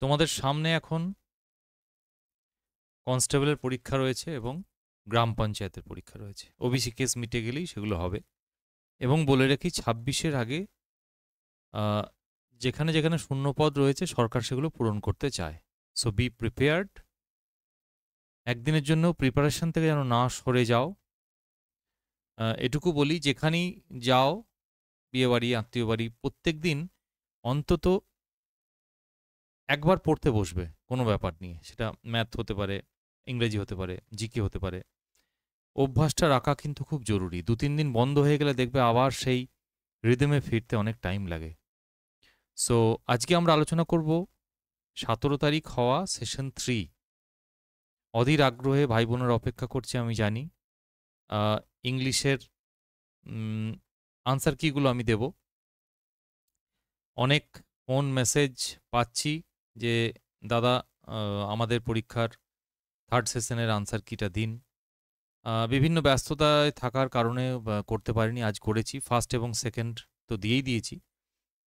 তোমাদের সামনে এখন কনস্টেবলের পরীক্ষা রয়েছে এবং গ্রাম পঞ্চায়েতের পরীক্ষা রয়েছে। ওবিসি কেস মিটে গেলেই সেগুলো হবে। এবং বলে রাখি 26-এর আগে যেখানে যেখানে শূন্যপদ রয়েছে সরকার সেগুলো পূরণ করতে চায়। So be prepared. একদিনের জন্য প্রিপারেশন থেকে যেন না সরে যাও। এটুকু বলি, যেখানেই যাও, বিয়ে বাড়ি, আত্মীয় বাড়ি, প্রত্যেক দিন অন্তত একবার পড়তে বসবে কোনো ব্যাপার নিয়ে। সেটা ম্যাথ হতে পারে, ইংরেজি হতে পারে, জিকে হতে পারে। অভ্যাসটা রাখা কিন্তু খুব জরুরি। 2-3 দিন বন্ধ হয়ে গেলে দেখবে আবার সেই রিদমে ফিরতে অনেক টাইম লাগে। সো আজকে আমরা আলোচনা করব 17 তারিখ হওয়া সেশন 3। অধীর আগ্রহে ভাই বোনেরা অপেক্ষা করছে আমি জানি। ইংলিশের আনসার কিগুলো আমি দেব। অনেক ফোন মেসেজ পাচ্ছি যে দাদা আমাদের পরীক্ষার 3rd সেশনের আনসার কিটা দিন। বিভিন্ন ব্যস্ততায় থাকার কারণে করতে পারিনি, আজ করেছি। 1st এবং 2nd তো দিয়েই দিয়েছি,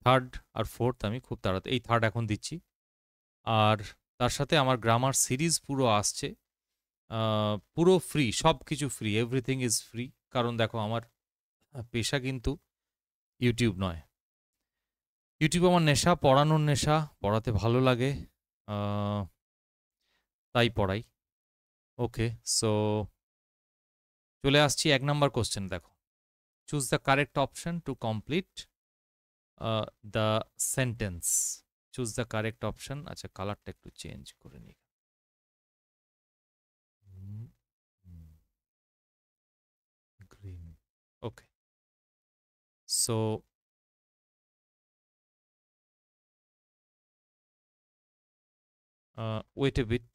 3rd আর 4th আমি খুব তাড়াতাড়ি, এই 3rd এখন দিচ্ছি। আর তার সাথে আমার গ্রামার সিরিজ পুরো আসছে, পুরো ফ্রি, সব কিছু ফ্রি, এভরিথিং ইজ ফ্রি। কারণ দেখো আমার পেশা কিন্তু ইউটিউব নয়। ইউটিউব আমার নেশা, পড়ানোর নেশা, পড়াতে ভালো লাগে, তাই পড়াই। ওকে, সো চলে আসছি 1 নাম্বার কোশ্চেন। দেখো, choose the correct option to complete the sentence. Choose the correct option. আচ্ছা, কালারটা একটু চেঞ্জ করে নিই। Green. Okay, so wait a bit.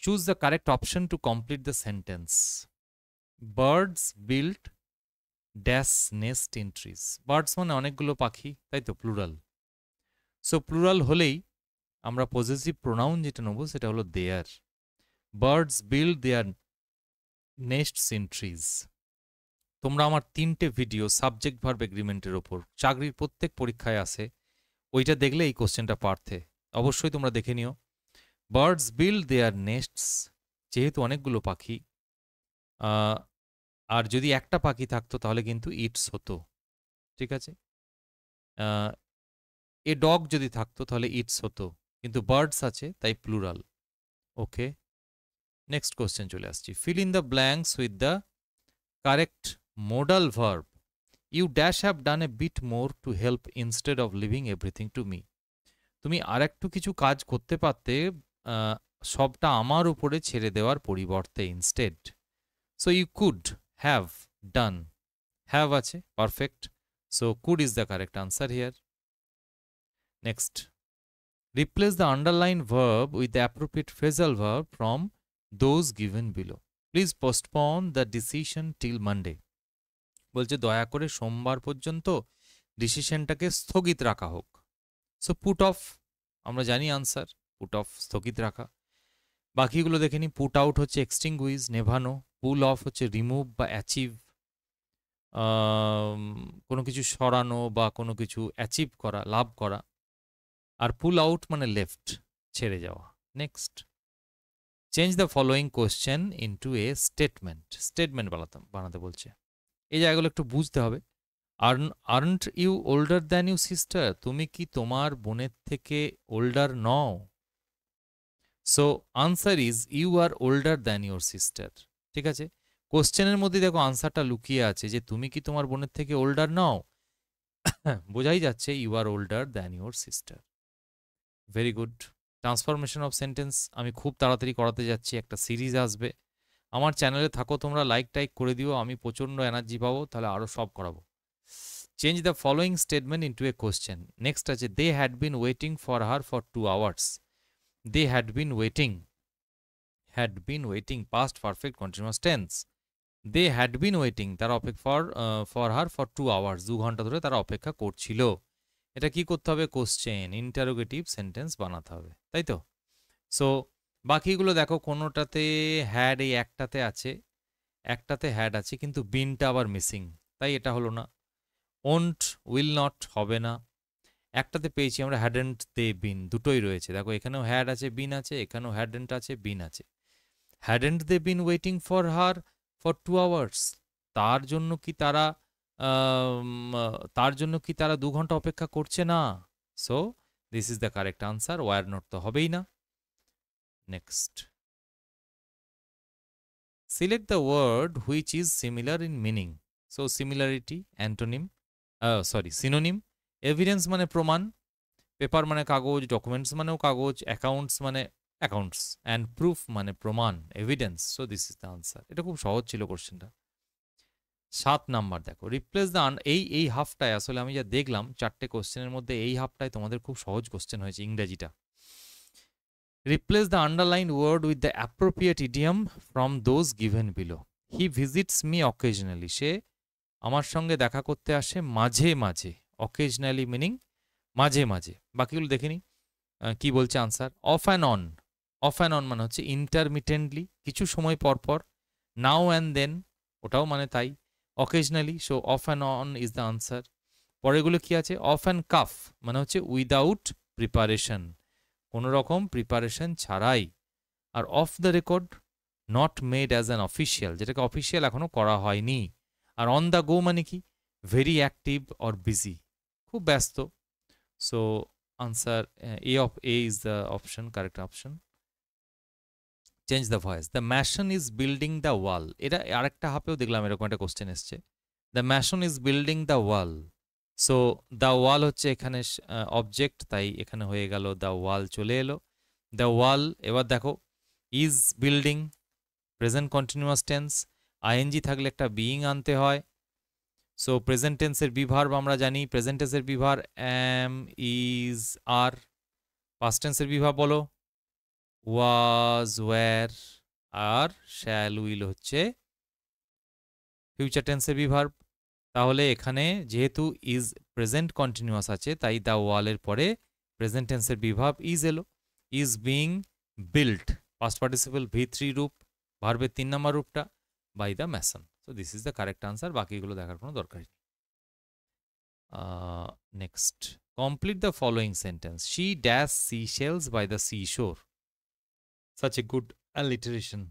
Choose the correct option to complete the sentence. Birds build dash nest in trees. Birds মানে অনেকগুলো পাখি, তাই তো, প্লুরাল। সো প্লুরাল হলেই আমরা পজেসিভ প্রোনাউন যেটা নেব সেটা হলো their. Birds build their nests in trees. তোমরা আমার 3টে ভিডিও সাবজেক্ট ভার্ব এগ্রিমেন্টের ওপর চাকরির প্রত্যেক পরীক্ষায় আসে, ওইটা দেখলে এই কোশ্চেনটা পারতে। অবশ্যই তোমরা দেখে নিও। বার্ডস বিল্ড দেয়ার নেস্টস, যেহেতু অনেকগুলো পাখি, আর যদি একটা পাখি থাকতো তাহলে কিন্তু ইটস হতো, ঠিক আছে। এ ডগ যদি থাকতো তাহলে ইটস হতো, কিন্তু বার্ডস আছে তাই প্লুরাল। ওকে, নেক্সট কোশ্চেন চলে আসছি। Fill in the blanks with the correct modal verb. You dash have done a bit more to help instead of leaving everything to me. তুমি আরেকটু কিছু কাজ করতে পারতে, সবটা আমার উপরে ছেড়ে দেওয়ার পরিবর্তে, instead. So you could have done, have আছে, perfect. So could is the correct answer here. Next, replace the underline verb with the appropriate phrasal verb from those given below. Please postpone the decision till Monday. বলছে দয়া করে সোমবার পর্যন্ত ডিসিশনটাকে স্থগিত রাখা হোক। So put off, আমরা জানি আনসার, পুট অফ স্থগিত রাখা। বাকিগুলো দেখে নি। পুট আউট হচ্ছে এক্সটিংগুইশ, নেভানো। পুল অফ হচ্ছে রিমুভ বা অ্যাচিভ, কোনো কিছু সরানো বা কোনো কিছু অ্যাচিভ করা, লাভ করা। আর পুল আউট মানে লেফট, ছেড়ে যাওয়া। Next, change the following question into a statement. Statement বানাতে বলছে। এই জায়গাগুলো একটু বুঝতে হবে। Aren't you older than you sister? তুমি কি তোমার বোনের থেকে ওল্ডার নও? So answer is you are older than your sister. ঠিক আছে, কোশ্চেনের মধ্যে দেখো আনসারটা লুকিয়ে আছে যে তুমি কি তোমার বোনের থেকে ওল্ডার নও। বোঝাই যাচ্ছে you are older than your sister. Very good. Transformation of sentence আমি খুব তাড়াতাড়ি করাতে যাচ্ছি, একটা সিরিজ আসবে। আমার চ্যানেলে থাকো তোমরা, লাইক টাইক করে দিও, আমি প্রচণ্ড এনার্জি পাবো, তাহলে আরও সব করাবো। Change the following statement into a question. Next আছে, they had been waiting for her for 2 hours. They had been waiting, past perfect continuous tense. They had been waiting, তারা ফর হার ফর 2 hours, 2 ঘন্টা ধরে তারা অপেক্ষা করছিল। এটা কি করতে হবে? কোশ্চেন, ইন্টারোগেটিভ সেন্টেন্স বানাতে হবে, তাই তো। সো বাকিগুলো দেখো, কোনোটাতে হ্যাড, এই একটাতে আছে, একটাতে হ্যাড আছে, কিন্তু বিনটা আবার মিসিং, তাই এটা হলো না। ওন্ট, উইল নট হবে না। একটাতে পেয়েছি আমরা হ্যাডেন্ট দে বিন, দুটোই রয়েছে। দেখো এখানেও হ্যাড আছে, বিন আছে, এখানেও হ্যাডেন্ট আছে, বিন আছে। Hadn't they been waiting for her for 2 hours, তার জন্য কি তারা তার জন্য কি তারা 2 ঘন্টা অপেক্ষা করছে না? So this is the correct answer, were not তো হবেই না। Next, select the word which is similar in meaning. So similarity antonym, synonym. Evidence মানে প্রমাণ, পেপার মানে কাগজ, ডকুমেন্টস মানেও কাগজ, অ্যাকাউন্টস মানে অ্যাকাউন্টস, অ্যান্ড প্রুফ মানে প্রমাণ, evidence. So this is the answer. এটা খুব সহজ ছিল কোশ্চেনটা। 7 নাম্বার দেখো, রিপ্লেস দ্য এই হাফটায় আসলে আমি যা দেখলাম 4টে কোশ্চেনের মধ্যে এই হাফটায় তোমাদের খুব সহজ কোশ্চেন হয়েছে ইংরেজিটা। Replace the underline word with the appropriate idiom from those given below. He visits me occasionally, সে আমার সঙ্গে দেখা করতে আসে মাঝে মাঝে। অকেজনালি মিনিং মাঝে মাঝে। বাকিগুলো দেখে নি কি বলছে answer. Of and on, of and on মানে হচ্ছে ইন্টারমিটেন্টলি, কিছু সময় পর পর। নাও অ্যান্ড দেন, ওটাও মানে তাই। Occasionally, so off and on is the answer. পরেগুলো কি আছে, অফ অ্যান্ড কাফ মানে হচ্ছে উইদাউট প্রিপারেশন, কোনো রকম প্রিপারেশন ছাড়াই। আর off the record, not made as an official, যেটাকে অফিসিয়াল এখনো করা হয়নি। আর অন দ্য গো মানে কি, ভেরি অ্যাক্টিভ অর বিজি, খুব ব্যস্ত। So answer A is the option, correct option. Change the voice, the mason is building the wall. এটা আরেকটা হাফেও দেখলাম এরকম একটা কোশ্চেন এসছে। The mason is building the wall. So the wall হচ্ছে এখানে অবজেক্ট, তাই এখানে হয়ে গেল দ্য ওয়াল, চলে এলো দ্য ওয়াল। এবার দেখো, is building, present continuous tense, ING থাকলে একটা বিইং আনতে হয়। সো প্রেজেন্ট টেন্সের বিভার্ব আমরা জানি, প্রেজেন্ট টেন্সের বিভার এম, ইজ, আর। পাস্ট টেন্সের বিভার বলো, ওয়াজ, ওয়্যার, আর শ্যাল, উইল হচ্ছে ফিউচার টেন্সের বিভার্ব। তাহলে এখানে যেহেতু ইজ প্রেজেন্ট কন্টিনিউয়াস আছে, তাই দ্য ওয়ালের পরে প্রেজেন্ট টেন্সের বিভার্ব ইজ এলো। Is being built, past participle V3 রূপ, ভার্বের 3 নম্বর রূপটা, by the mason. So this is the correct answer, বাকিগুলো দেখার কোনো দরকার নেই। Next, complete the following sentence. She dash sea shells by the sea shore. such a good alliteration.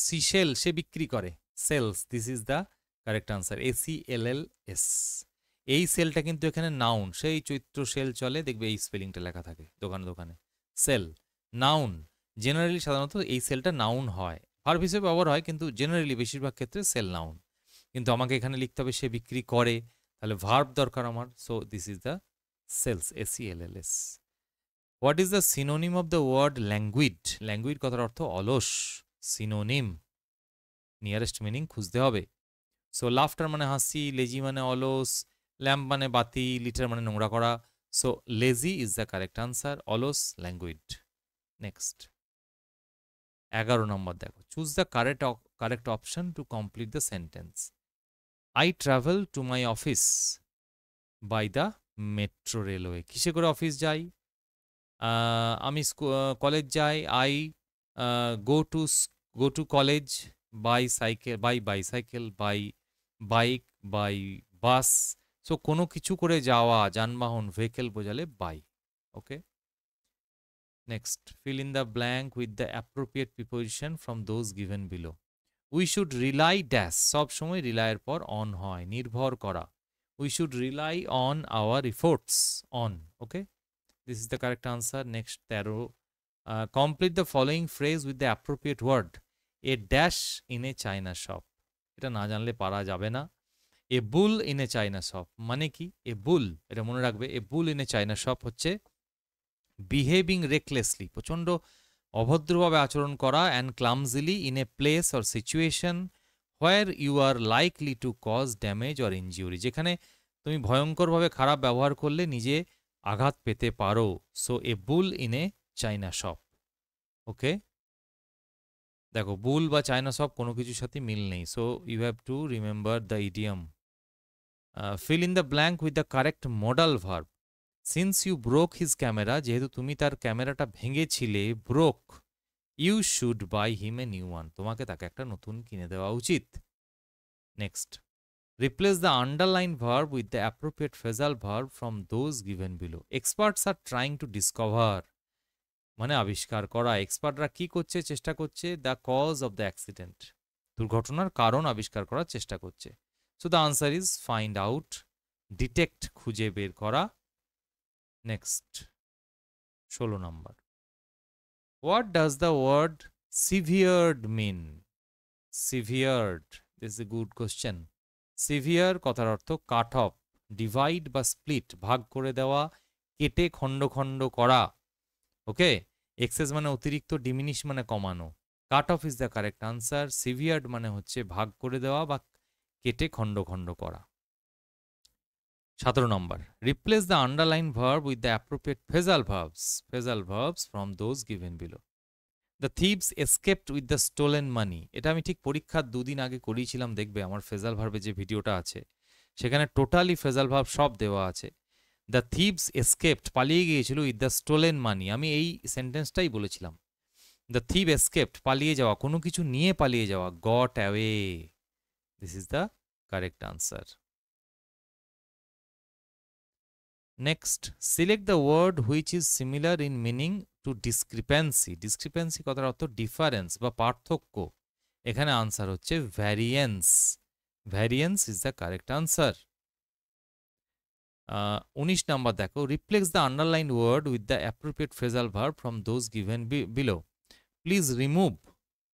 Seashell, সে বিক্রি করে, sells, this is the correct answer, ACLLS। এই সেলটা কিন্তু এখানে নাউন, সেই চৈত্র সেল চলে, দেখবে এই স্পেলিংটা লেখা থাকে দোকানে দোকানে। সেল নাউন, জেনারেলি সাধারণত এই সেলটা নাউন হয়, ভার্ব হিসেবে ব্যবহার হয়, কিন্তু জেনারেলি বেশিরভাগ ক্ষেত্রে সেল নাউন। কিন্তু আমাকে এখানে লিখতে হবে সে বিক্রি করে, তাহলে ভার্ব দরকার আমার। So this is the sells, ACLLS। What is the synonym of the word languid? Languid কথার অর্থ অলস, সিনোনিম নিয়ারেস্ট মিনিং খুঁজতে হবে। সো লাফটার মানে হাসি, লেজি মানে অলস, ল্যাম্প মানে বাতি, লিটার মানে নোংরা করা। So lazy is the correct answer, অলস ল্যাঙ্গুইড। নেক্সট 11 নম্বর দেখো, choose the correct option to complete the sentence. I travel to my office by the metro railway. কিসে করে অফিস যাই? আমি কলেজ যাই, I go to college by bicycle, by bike, by bus. সো কোনো কিছু করে যাওয়া, যানবাহন, ভেহিকেল বোঝালে by. Okay, next, fill in the blank with the appropriate preposition from those given below. We should rely dash, সব সময় রিলাইয়ের পর অন হয়, নির্ভর করা। We should rely on our efforts, on. Okay, this is the correct answer. Next 13, complete the following phrase with the appropriate word. A dash in a china shop, এটা না জানলে পারা যাবে না। এ bull in a china shop মানে কি? এ বুল, এটা মনে রাখবে, a bull in a china shop হচ্ছে বিহেভিং রেকলেসলি, প্রচণ্ড অভদ্রভাবে আচরণ করা, and clumsily in a place or situation where you are likely to cause damage or injury, যেখানে তুমি ভয়ঙ্করভাবে খারাপ ব্যবহার করলে নিজে আঘাত পেতে পারো। So a bull in a china shop. Okay, দেখো বুল বা চাইনা শপ কোনো কিছুর সাথে মিল নেই। So you have to remember the idiom. Fill in the blank with the correct modal verb. Since you broke his camera, যেহেতু তুমি তার ক্যামেরাটা ভেঙেছিলে, broke, you should buy him a new one, তোমাকে তাকে একটা নতুন কিনে দেওয়া উচিত। Next, Replace the underlined verb with the appropriate phrasal verb from those given below. Experts are trying to discover, মানে আবিষ্কার করা। এক্সপার্টরা কি করছে, চেষ্টা করছে, the cause of the accident, দুর্ঘটনার কারণ আবিষ্কার করার চেষ্টা করছে। So the answer is find out, detect খুঁজে বের করা। Next 16 number, what does the word severed mean? Severed, this is a good question. Severe কথার অর্থ কাট অফ, ডিভাইড বা স্প্লিট, ভাগ করে দেওয়া, কেটে খণ্ড খণ্ড করা। ওকে, এক্সেস মানে অতিরিক্ত, ডিমিনিশ মানে কমানো। Cut off is the correct answer. Severed মানে হচ্ছে ভাগ করে দেওয়া বা কেটে খণ্ড খণ্ড করা। 17 number, replace the underline verb with the appropriate phrasal verbs from those given below. The thieves escaped with the stolen money. এটা আমি ঠিক পরীক্ষার 2 দিন আগে করিয়েছিলাম, দেখবে আমার ফ্রেজাল ভার্বে যে ভিডিওটা আছে সেখানে টোটালি ফ্রেজাল ভার্ব সব দেওয়া আছে। দ্য থিভস এসকেপড, পালিয়ে গিয়েছিল, উইথ দ্য স্টোলেন মানি, আমি এই সেন্টেন্সটাই বলেছিলাম। দ্য থিভ এসকেপড, পালিয়ে যাওয়া, কোনো কিছু নিয়ে পালিয়ে যাওয়া, got away, this is the correct answer. Next, select the word which is similar in meaning to discrepancy. Discrepancy কথার অর্থ ডিফারেন্স বা পার্থক্য। এখানে আনসার হচ্ছে variance. Variance is the correct answer. 19 number দেখো, replace the underline word with the appropriate phrasal verb from those given below. Please remove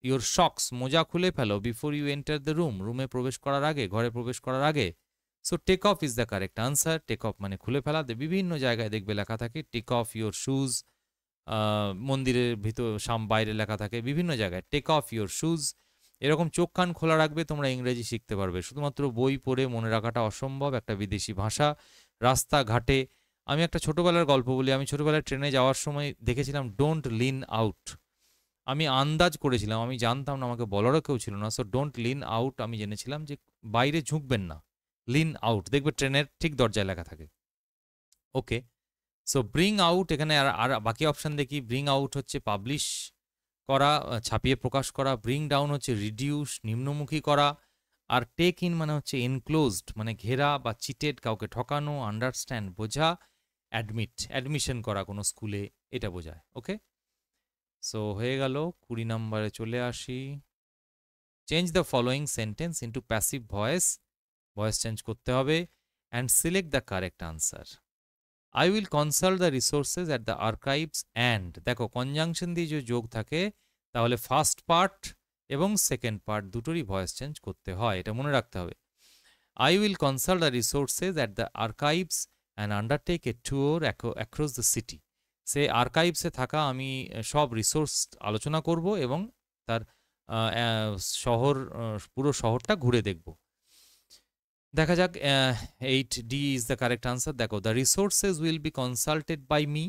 your socks, মোজা খুলে ফেলো, before you enter the room, রুমে প্রবেশ করার আগে, ঘরে প্রবেশ করার আগে। So take off is the correct answer. Take off মানে খুলে ফেলা। বিভিন্ন জায়গায় দেখবে লেখা থাকে টেক অফ ইউর শুজ, মন্দিরের ভিতর বাইরে লেখা থাকে, বিভিন্ন জায়গায় টেক অফ ইউর শুজ। এরকম চোখ কান খোলা রাখবে, তোমরা ইংরেজি শিখতে পারবে। শুধুমাত্র বই পড়ে মনে রাখাটা অসম্ভব, একটা বিদেশি ভাষা। রাস্তাঘাটে, আমি একটা ছোটোবেলার গল্প বলি। আমি ছোটোবেলায় ট্রেনে যাওয়ার সময় দেখেছিলাম ডোন্ট লিন আউট। আমি আন্দাজ করেছিলাম, আমি জানতাম না, আমাকে বলারও কেউ ছিল না। সো ডোন্ট লিন আউট আমি জেনেছিলাম যে বাইরে ঝুঁকবেন না, লিন আউট, দেখবে ট্রেনের ঠিক দরজায় লেখা থাকে। ওকে, সো ব্রিং আউট, এখানে আর বাকি অপশান দেখি। ব্রিং আউট হচ্ছে পাবলিশ করা, ছাপিয়ে প্রকাশ করা। ব্রিং ডাউন হচ্ছে রিডিউস, নিম্নমুখী করা। আর টেক ইন মানে হচ্ছে এনক্লোজড, মানে ঘেরা বা চিটেড, কাউকে ঠকানো। আন্ডারস্ট্যান্ড বোঝা। অ্যাডমিট, অ্যাডমিশন করা কোনো স্কুলে, এটা বোঝায়। ওকে, সো হয়ে গেল। 20 নম্বরে চলে আসি। Change the following sentence into passive voice, voice change করতে হবে। And select the correct answer. I will consult the resources at the archives and, দেখো কনজাংশন দিয়ে যে যোগ থাকে তাহলে ফার্স্ট পার্ট এবং সেকেন্ড পার্ট দুটোরই ভয়েস চেঞ্জ করতে হয়, এটা মনে রাখতে হবে। I will consult the resources at the archives and undertake a tour across the city. সে আর্কাইভসে থাকা আমি সব রিসোর্স আলোচনা করব এবং তার শহর, পুরো শহরটা ঘুরে দেখব। দেখা যাক, 8D is the correct answer. দেখো, the resources will be consulted by me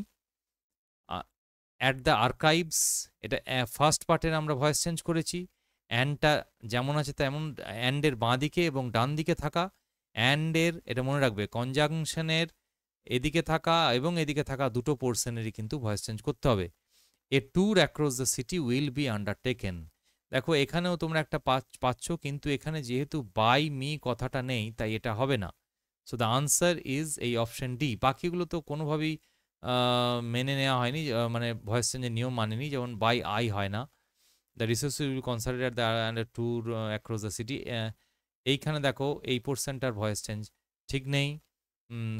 at the archives, এটা ফার্স্ট পার্টের আমরা ভয়েস চেঞ্জ করেছি। অ্যান্ডটা যেমন আছে তেমন, অ্যান্ডের বাঁ দিকে এবং ডান দিকে থাকা। অ্যান্ডের, এটা মনে রাখবে, কনজাংশনের এদিকে থাকা এবং এদিকে থাকা দুটো পোর্শনেরই কিন্তু ভয়েস চেঞ্জ করতে হবে। A tour across the city will be undertaken. দেখো এখানেও তোমরা একটা পাচ্ছ, কিন্তু এখানে যেহেতু বাই মি কথাটা নেই তাই এটা হবে না। সো দ্য আনসার ইজ এই অপশন ডি। বাকিগুলো তো কোনোভাবেই মেনে নেওয়া হয়নি, মানে ভয়েস চেঞ্জের নিয়ম মানেনি, যেমন বাই আই হয় না। The resource will consulted the tour across the city, এইখানে দেখো এই পোর্শনটার ভয়েস চেঞ্জ ঠিক নেই।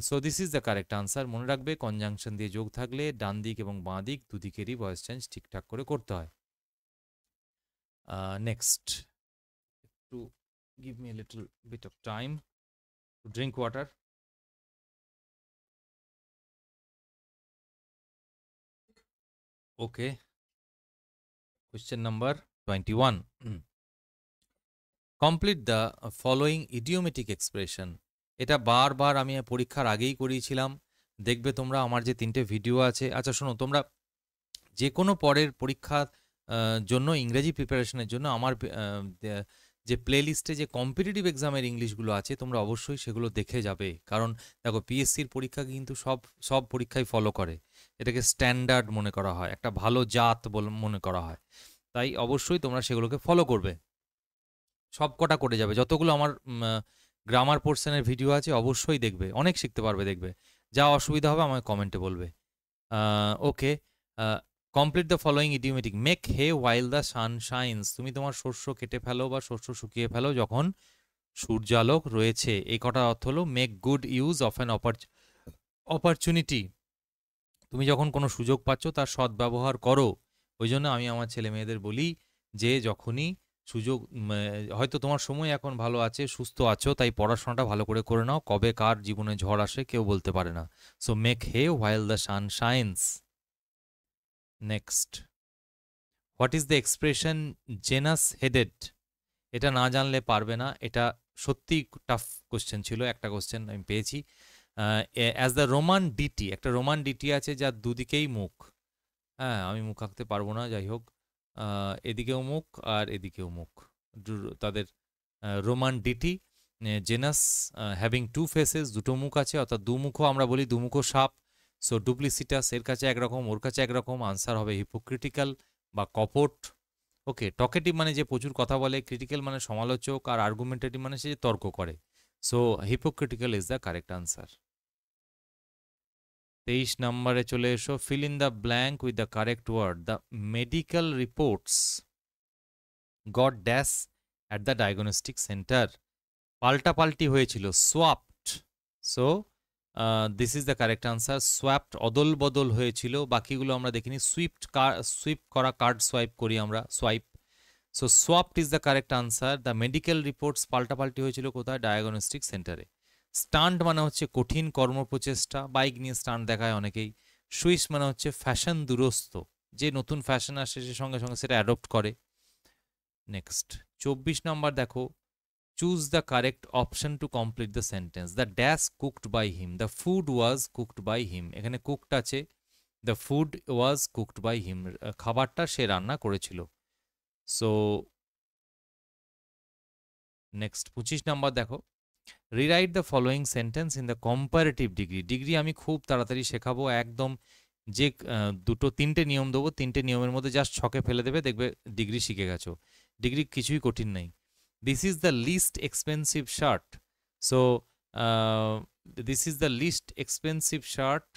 So this is the correct answer. মনে রাখবে, কনজাংশন দিয়ে যোগ থাকলে ডান দিক এবং বাঁ দিক দুদিকেরই ভয়েস চেঞ্জ ঠিকঠাক করে করতে হয়। Next, to give me a little bit of time to drink water. Okay, question number 21. Complete the following idiomatic expression. এটা বারবার আমি পরীক্ষার আগেই করিয়েছিলাম, দেখবে তোমরা আমার যে 3টে ভিডিও আছে। আচ্ছা শোনো, তোমরা যে কোনো পরের পরীক্ষার জন্য, ইংরেজি প্রিপারেশনের জন্য আমার যে প্লেলিস্টে যে কম্পিটিটিভ এক্সামের ইংলিশগুলো আছে তোমরা অবশ্যই সেগুলো দেখে যাবে। কারণ দেখো, পিএসসির পরীক্ষা কিন্তু সব পরীক্ষাই ফলো করে, এটাকে স্ট্যান্ডার্ড মনে করা হয়, একটা ভালো জাত মনে করা হয়। তাই অবশ্যই তোমরা সেগুলোকে ফলো করবে, সব কটা করে যাবে। যতগুলো আমার গ্রামার পোর্শনের ভিডিও আছে, অবশ্যই দেখবে, অনেক শিখতে পারবে দেখবে। যা অসুবিধা হবে আমায় কমেন্টে বলবে। Okay, complete the following idiomatic. Make hay while the sun shines. তুমি তোমার শস্য কেটে ফেলো বা শস্য শুকিয়ে ফেলো যখন সূর্যালোক রয়েছে। এই কটার অর্থ হলো make good use of an opportunity. তুমি যখন কোনো সুযোগ পাচ্ছ তার সদ্ব্যবহার করো। ওই জন্য আমি আমার ছেলে মেয়েদের বলি যে যখনই সুযোগ, হয়তো তোমার সময় এখন ভালো আছে, সুস্থ আছো, তাই পড়াশোনাটা ভালো করে নাও। কবে কার জীবনে ঝড় আসে কেউ বলতে পারে না। So make hay while the sun shines. Next, what is the expression genus headed? এটা না জানলে পারবে না, এটা সত্যি টাফ কোশ্চেন ছিল। একটা কোশ্চেন আমি পেয়েছি। অ্যাজ দ্য রোমান ডিটি, একটা রোমান ডিটি আছে যার দুদিকেই মুখ। হ্যাঁ, আমি মুখ আঁকতে পারবো না, যাই হোক। এদিকেও মুখ আর এদিকেও মুখ, তাদের Roman deity Janus having two faces, দুটো মুখ আছে, অর্থাৎ দুমুখো আমরা বলি, দুমুখো সাপ। সো ডুপ্লিসিটাস, এর কাছে একরকম ওর কাছে একরকম। আনসার হবে হিপোক্রিটিক্যাল বা কপট। ওকে, টকেটিভ মানে যে প্রচুর কথা বলে, ক্রিটিক্যাল মানে সমালোচক, আর আর্গুমেন্টেটিভ মানে সে যে তর্ক করে। So hypocritical is the correct answer. 23 নম্বরে চলে এসো। Fill in the blank with the correct word. The medical reports got dash at the diagnostic centre. পাল্টাপাল্টি হয়েছিল, swapped. So this is the correct answer. Swapped অদল বদল হয়েছিল, বাকিগুলো আমরা দেখিনি। সুইপ করা, কার্ড সোয়াইপ করি আমরা, swipe. So swapped is the correct answer. The medical reports পাল্টাপাল্টি হয়েছিল কোথায়? ডায়াগনস্টিক সেন্টারে। স্টান্ট মানে হচ্ছে কঠিন কর্মপ্রচেষ্টা, বাইক নিয়ে স্টান্ট দেখায় অনেকেই। সুইস মানে হচ্ছে ফ্যাশন দুরস্ত, যে নতুন ফ্যাশন আসে সে সঙ্গে সঙ্গে সেটা অ্যাডপ্ট করে। নেক্সট 24 নম্বর দেখো। Choose the correct option to complete the sentence. The dash cooked by him, the food was cooked by him. এখানে কুকড আছে, the food was cooked by him, খাবারটা সে রান্না করেছিল। সো নেক্সট 25 নম্বর দেখো। Rewrite the following sentence in the comparative degree. Degree আমি খুব তাড়াতাড়ি শেখাবো, একদম যে দুটো তিনটে নিয়ম দেবো, তিনটে নিয়মের মধ্যে জাস্ট ছকে ফেলে দেবে, দেখবে ডিগ্রি শিখে গেছো। ডিগ্রি কিছুই কঠিন নেই। This is the least expensive shirt. So this is the least expensive shirt.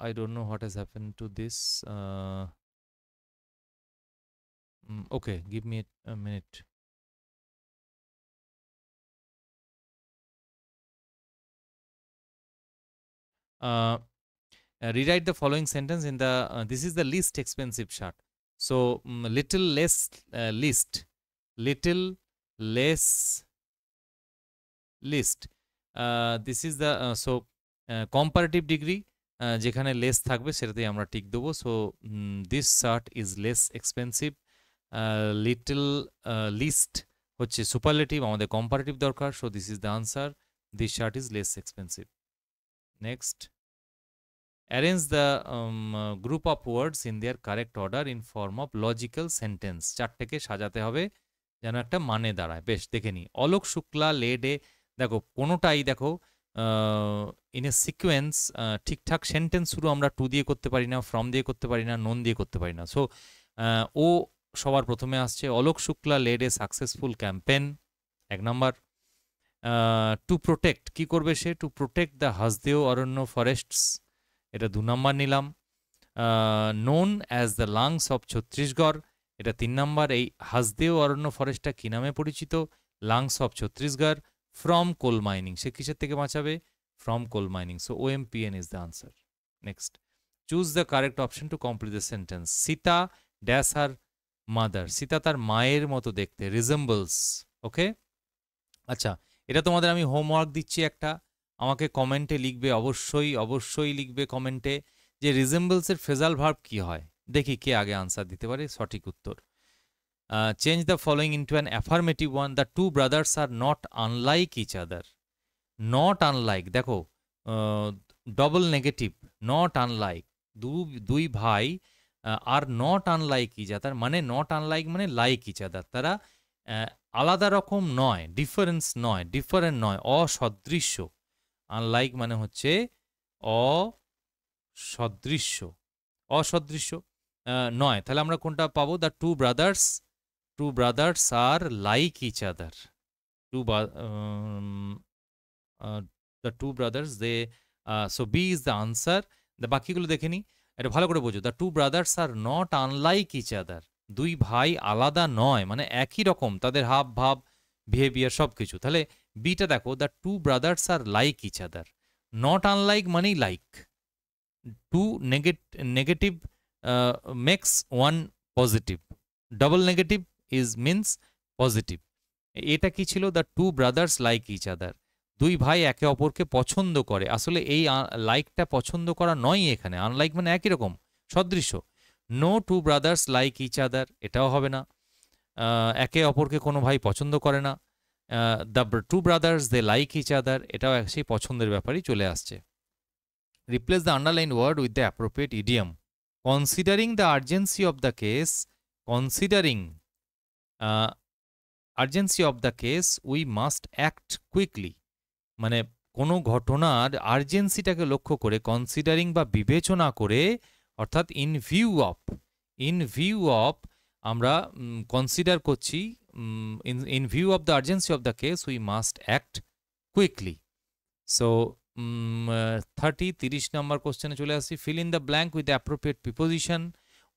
I don't know what has happened to this. Okay, give me a minute. Rewrite the following sentence in the this is the least expensive shirt. So little less little less list. This is the so comparative degree, যেখানে less থাকবে সেটাতেই আমরা tick দেবো। So this shirt is less expensive. Little least হচ্ছে superlative, আমাদের comparative দরকার। So this is the answer, this shirt is less expensive. Next, arrange the group of words in their correct order in form of logical sentence. চারটেকে সাজাতে হবে যেন একটা মানে দাঁড়ায়। বেশ, দেখে নিই। অলোক শুক্লা লেড এ, দেখো কোনোটাই দেখো ইন এ সিকোয়েন্স ঠিকঠাক সেন্টেন্স শুরু আমরা টু দিয়ে করতে পারি না, ফ্রম দিয়ে করতে পারি না, নন দিয়ে করতে পারি না। সো ও সবার প্রথমে আসছে। Alok Shukla led a successful campaign, 1 number. To protect, কি করবে সে? To protect the Hasdeo Aranya forests, এটা 2 নম্বর নিলাম। Known as the lungs of Chhattisgarh, এটা 3 নম্বর। এই হাসদেও অরণ্য ফরেস্টটা কি নামে পরিচিত? Lungs of Chhattisgarh. From coal mining, সে কিসের থেকে বাঁচাবে? From coal mining. So OMPN is the answer. Next, choose the correct option to complete the sentence. Sita dash her mother, Sita তার মায়ের মতো দেখতে, রিজেম্বলস। ওকে, আচ্ছা, এটা তোমাদের আমি হোমওয়ার্ক দিচ্ছি একটা, আমাকে কমেন্টে লিখবে, অবশ্যই লিখবে কমেন্টে যে রিজেম্বলসের ফ্রেজাল ভার্ব কি হয়। দেখি কে আগে আনসার দিতে পারে সঠিক উত্তর। Change the following into an affirmative one. The two brothers are not unlike each other. Not unlike, দেখো ডবল নেগেটিভ, নট আনলাইক, দুই ভাই are not unlike each other, মানে নট আনলাইক মানে লাইক ইচ আদার, তারা আলাদা রকম নয়, difference নয়, ডিফারেন্ট নয়, অসদৃশ্য। আনলাইক মানে হচ্ছে অসদৃশ্য নয়। তাহলে আমরা কোনটা পাবো? The two brothers are like each other. the two brothers, they so B is the answer. বাকিগুলো দেখে নি, এটা ভালো করে বোঝো। The two brothers are not unlike each other, দুই ভাই আলাদা নয়, মানে একই রকম তাদের হাব ভাব বিহেভিয়ার সব কিছু। তাহলে বিটা দেখো, the two brothers are like each other, not unlike মানেই like, two negative makes one positive, double negative is means positive. এটা কি ছিল? The two brothers like each other, দুই ভাই একে অপরকে পছন্দ করে। আসলে এই লাইকটা পছন্দ করা নয় এখানে, আনলাইক মানে একই রকম সদৃশ্য। No two brothers like each other, এটাও হবে না, একে অপরকে কোনো ভাই পছন্দ করে না। The two brothers they like each other, এটাও সেই পছন্দের ব্যাপারেই চলে আসছে। Replace the underline word with the appropriate idiom. Considering the urgency of the case, considering urgency of the case we must act quickly, মানে কোনো ঘটনার আর্জেন্সিটাকে লক্ষ্য করে, কনসিডারিং বা বিবেচনা করে, অর্থাৎ ইন ভিউ অফ আমরা কনসিডার করছি, in view of the urgency of the case we must act quickly. So 30 number কোশ্চেনে চলে আসছি। Fill in the blank with the appropriate preposition,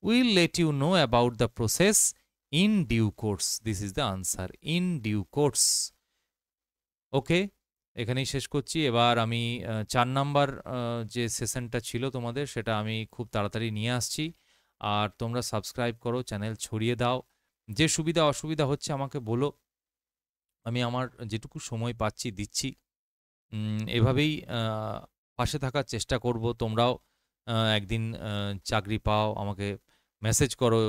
will let you know about the process in due course. This is the answer, in due course. Okay, এখানেই শেষ করছি। এবার আমি 4 number যে সেশনটা ছিল তোমাদের, সেটা আমি খুব তাড়াতাড়ি নিয়ে আসছি। আর তোমরা সাবস্ক্রাইব করো, চ্যানেল ছড়িয়ে দাও। যে সুবিধা অসুবিধা হচ্ছে আমাকে বলো, আমি আমার যেটুকু সময় পাচ্ছি দিচ্ছি। এভাবেই পাশে থাকার চেষ্টা করব। তোমরাও একদিন চাকরি পাও, আমাকে মেসেজ করো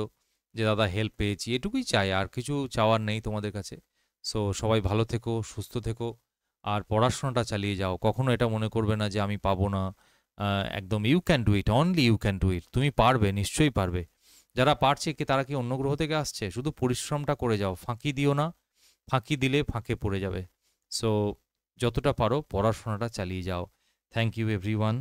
যে দাদা হেল্প পেয়েছি, এটুকুই চাই, আর কিছু চাওয়ার নেই তোমাদের কাছে। সো সবাই ভালো থেকো, সুস্থ থেকো, আর পড়াশোনাটা চালিয়ে যাও। কখনো এটা মনে করবে না যে আমি পাবো না, একদম you can do it, only you can do it. তুমি পারবে, নিশ্চয়ই পারবে। যারা পারছে কি তারা কি অন্য গ্রহ থেকে আসছে? শুধু পরিশ্রমটা করে যাও, ফাঁকি দিও না, ফাঁকি দিলে ফাঁকে পড়ে যাবে। সো যতটা পারো পড়াশোনাটা চালিয়ে যাও। Thank you everyone.